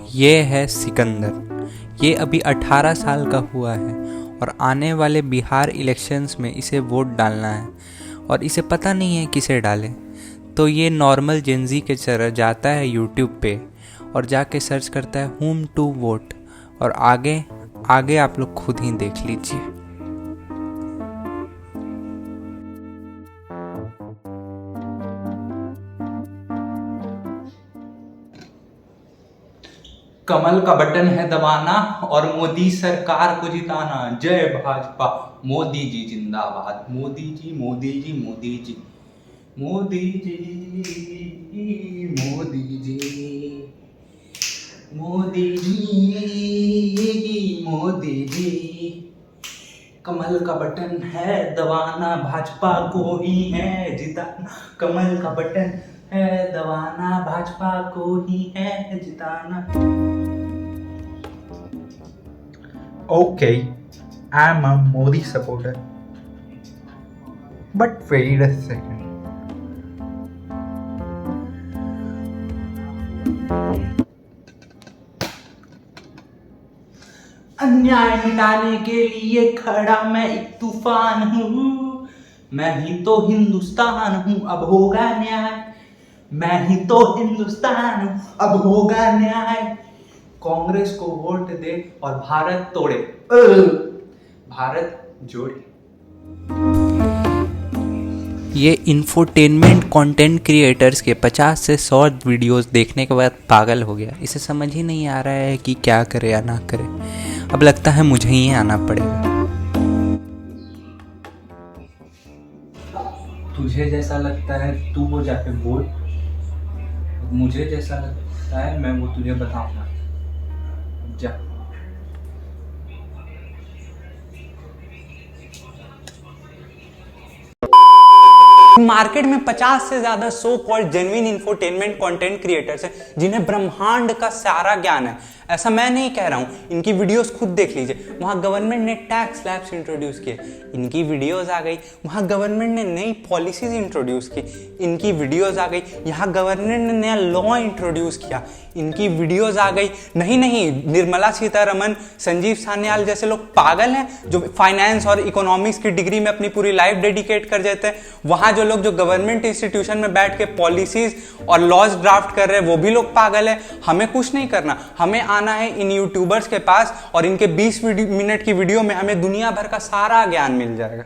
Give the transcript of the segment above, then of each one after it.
ये है सिकंदर। ये अभी 18 साल का हुआ है और आने वाले बिहार इलेक्शंस में इसे वोट डालना है और इसे पता नहीं है किसे डालें। तो ये नॉर्मल जेंजी के तरह जाता है यूट्यूब पे और जाके सर्च करता है whom to vote और आगे आगे आप लोग खुद ही देख लीजिए। कमल का बटन है दबाना और मोदी सरकार को जिताना। जय भाजपा, मोदी जी जिंदाबाद। मोदी जी मोदी जी मोदी जी मोदी जी मोदी जी मोदी जी मोदी जी। कमल का बटन है दबाना, भाजपा को ही है जिताना। कमल का बटन है दबाना, भाजपा को ही है जिताना। Okay, I'm a Modi supporter. But wait a second. अन्याय मिटाने के लिए खड़ा मैं एक तूफान हूँ। मैं ही तो हिंदुस्तान हूँ, अब होगा न्याय। मैं ही तो हिंदुस्तान हूँ, अब होगा न्याय। कांग्रेस को वोट दे और भारत तोड़े, भारत जोड़े। ये इंफोटेनमेंट कंटेंट क्रिएटर्स के 50 से 100 वीडियोस देखने के बाद पागल हो गया। इसे समझ ही नहीं आ रहा है कि क्या करे या ना करे। अब लगता है मुझे ही आना पड़ेगा। तुझे जैसा लगता है तू वो जाके बोल, मुझे जैसा लगता है मैं वो तुझे बताऊंगा। जा। मार्केट में 50 से ज्यादा so called genuine infotainment content creators हैं जिन्हें ब्रह्मांड का सारा ज्ञान है। ऐसा मैं नहीं कह रहा हूं, इनकी वीडियोस खुद देख लीजिए। वहां गवर्नमेंट ने टैक्स स्लैब्स इंट्रोड्यूस किए, इनकी वीडियोस आ गई। वहां गवर्नमेंट ने नई पॉलिसीज इंट्रोड्यूस की, इनकी वीडियोस आ गई। यहाँ गवर्नमेंट ने नया लॉ इंट्रोड्यूस किया, इनकी वीडियोस आ गई। नहीं, निर्मला सीतारमण, संजीव सान्याल जैसे लोग पागल हैं जो फाइनेंस और इकोनॉमिक्स की डिग्री में अपनी पूरी लाइफ डेडिकेट कर देते हैं। वहां जो लोग जो गवर्नमेंट इंस्टीट्यूशन में बैठ के पॉलिसीज और लॉज ड्राफ्ट कर रहे हैं वो भी लोग पागल है। हमें कुछ नहीं करना, हमें आना है इन यूट्यूबर्स के पास और इनके 20 मिनट की वीडियो में हमें दुनिया भर का सारा ज्ञान मिल जाएगा।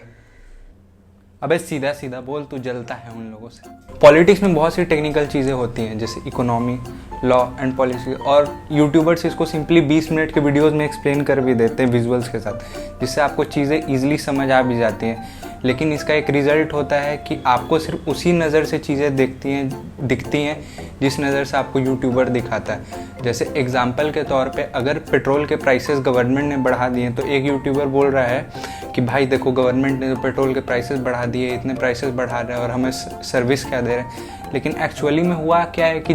अबे सीधा सीधा बोल, तू जलता है उन लोगों से। पॉलिटिक्स में बहुत सी टेक्निकल चीज़ें होती हैं जैसे इकोनॉमी, लॉ एंड पॉलिसी, और यूट्यूबर्स इसको सिंपली 20 मिनट के वीडियोस में एक्सप्लेन कर भी देते हैं विजुअल्स के साथ, जिससे आपको चीज़ें ईजिली समझ आ भी जाती हैं। लेकिन इसका एक रिजल्ट होता है कि आपको सिर्फ उसी नज़र से चीज़ें दिखती हैं जिस नज़र से आपको यूट्यूबर दिखाता है। जैसे एग्जाम्पल के तौर पे अगर पेट्रोल के प्राइसेस गवर्नमेंट ने बढ़ा दिए तो एक यूट्यूबर बोल रहा है कि भाई देखो गवर्नमेंट ने तो पेट्रोल के प्राइसेस बढ़ा दिए, इतने प्राइसेस बढ़ा रहे हैं और हमें सर्विस क्या दे रहे हैं। लेकिन एक्चुअली में हुआ क्या है कि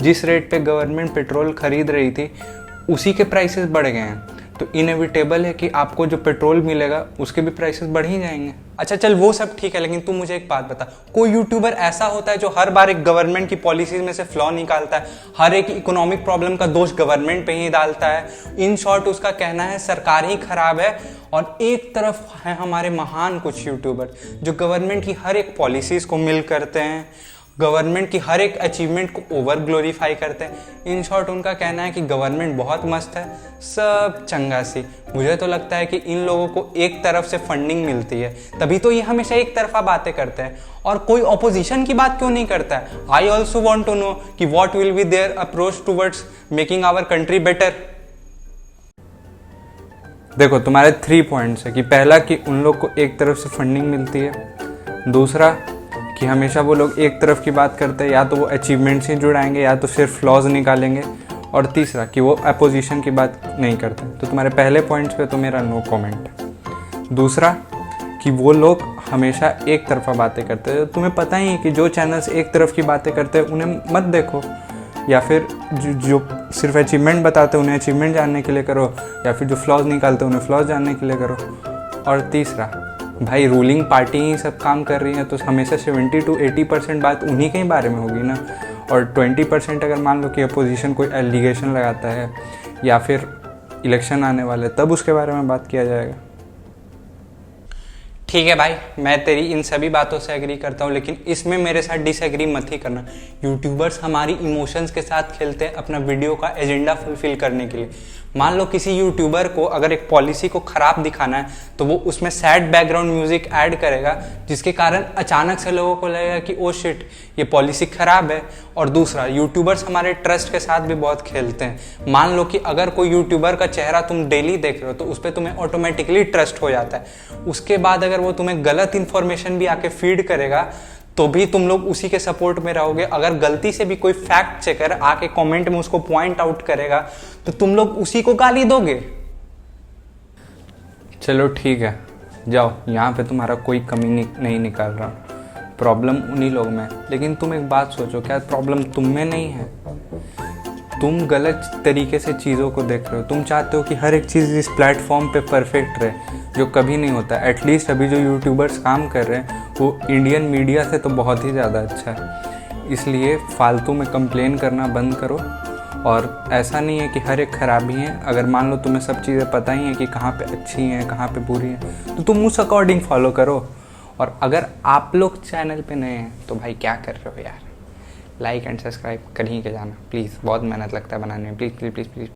जिस रेट पे गवर्नमेंट पेट्रोल खरीद रही थी उसी के प्राइसेस बढ़ गए हैं। तो इनएविटेबल है कि आपको जो पेट्रोल मिलेगा उसके भी प्राइसेस बढ़ ही जाएंगे। अच्छा चल वो सब ठीक है, लेकिन तू मुझे एक बात बता, कोई यूट्यूबर ऐसा होता है जो हर बार एक गवर्नमेंट की पॉलिसीज में से फ्लॉ निकालता है, हर एक इकोनॉमिक प्रॉब्लम का दोष गवर्नमेंट पे ही डालता है? इन शॉर्ट उसका कहना है सरकार ही खराब है। और एक तरफ है हमारे महान कुछ यूट्यूबर जो गवर्नमेंट की हर एक पॉलिसीज को मिल करते हैं, गवर्नमेंट की हर एक अचीवमेंट को ओवर ग्लोरीफाई करते हैं। इन शॉर्ट उनका कहना है कि गवर्नमेंट बहुत मस्त है, सब चंगा सी। मुझे तो लगता है कि इन लोगों को एक तरफ से फंडिंग मिलती है, तभी तो ये हमेशा एक तरफा बातें करते हैं और कोई ऑपोजिशन की बात क्यों नहीं करता है। I also want to know कि what will be their approach towards making our country better. देखो तुम्हारे 3 पॉइंट्स है कि पहला कि उन लोग को एक तरफ से फंडिंग मिलती है, दूसरा कि हमेशा वो लोग एक तरफ की बात करते हैं, या तो वो अचीवमेंट्स ही जुड़ाएंगे या तो सिर्फ फ्लॉज निकालेंगे, और तीसरा कि वो अपोजिशन की बात नहीं करते। तो तुम्हारे पहले पॉइंट्स पे तो मेरा नो कमेंट है। दूसरा कि वो लोग हमेशा एक तरफा बातें करते हैं। तुम्हें पता ही है कि जो चैनल्स एक तरफ की बातें करते हैं उन्हें मत देखो, या फिर जो सिर्फ अचीवमेंट बताते हैं उन्हें अचीवमेंट जानने के लिए करो, या फिर जो फ्लॉज निकालते हैं उन्हें फ्लॉज जानने के लिए करो। और तीसरा, भाई रूलिंग पार्टी ही सब काम कर रही है तो हमेशा 70 to 80% बात उन्हीं के ही बारे में होगी ना। और 20% अगर मान लो कि अपोजिशन कोई एलिगेशन लगाता है या फिर इलेक्शन आने वाले, तब उसके बारे में बात किया जाएगा। ठीक है भाई, मैं तेरी इन सभी बातों से एग्री करता हूँ, लेकिन इसमें मेरे साथ डिसएग्री मत ही करना। यूट्यूबर्स हमारी इमोशंस के साथ खेलते हैं अपना वीडियो का एजेंडा फुलफिल करने के लिए। मान लो किसी यूट्यूबर को अगर एक पॉलिसी को खराब दिखाना है तो वो उसमें सैड बैकग्राउंड म्यूजिक ऐड करेगा, जिसके कारण अचानक से लोगों को लगेगा कि ओ शिट ये पॉलिसी खराब है। और दूसरा, यूट्यूबर्स हमारे ट्रस्ट के साथ भी बहुत खेलते हैं। मान लो कि अगर कोई यूट्यूबर का चेहरा तुम डेली देख रहे हो तो उस पर तुम्हें ऑटोमेटिकली ट्रस्ट हो जाता है। उसके बाद अगर वो तुम्हें गलत इन्फॉर्मेशन भी आके फीड करेगा तो भी तुम लोग उसी के सपोर्ट में रहोगे। अगर गलती से भी कोई फैक्ट चेकर आके कमेंट में उसको पॉइंट आउट करेगा तो तुम लोग उसी को गाली दोगे। चलो ठीक है, जाओ, यहाँ पे तुम्हारा कोई कमी नहीं निकाल रहा, प्रॉब्लम उन्हीं लोग में। लेकिन तुम एक बात सोचो, क्या प्रॉब्लम तुम में नहीं है? तुम गलत तरीके से चीज़ों को देख रहे हो। तुम चाहते हो कि हर एक चीज़ इस प्लेटफॉर्म पे परफेक्ट रहे, जो कभी नहीं होता। एटलीस्ट अभी जो यूट्यूबर्स काम कर रहे हैं वो इंडियन मीडिया से तो बहुत ही ज़्यादा अच्छा है। इसलिए फालतू में कंप्लेन करना बंद करो। और ऐसा नहीं है कि हर एक खराबी है। अगर मान लो तुम्हें सब चीज़ें पता ही हैं कि कहाँ पे अच्छी हैं कहाँ पे बुरी हैं, तो तुम उस अकॉर्डिंग फॉलो करो। और अगर आप लोग चैनल पे नए हैं तो भाई क्या कर रहे हो यार, लाइक एंड सब्सक्राइब कर ही के जाना प्लीज़। बहुत मेहनत लगता है बनाने में, प्लीज़ प्लीज़ प्लीज़ प्लीज़।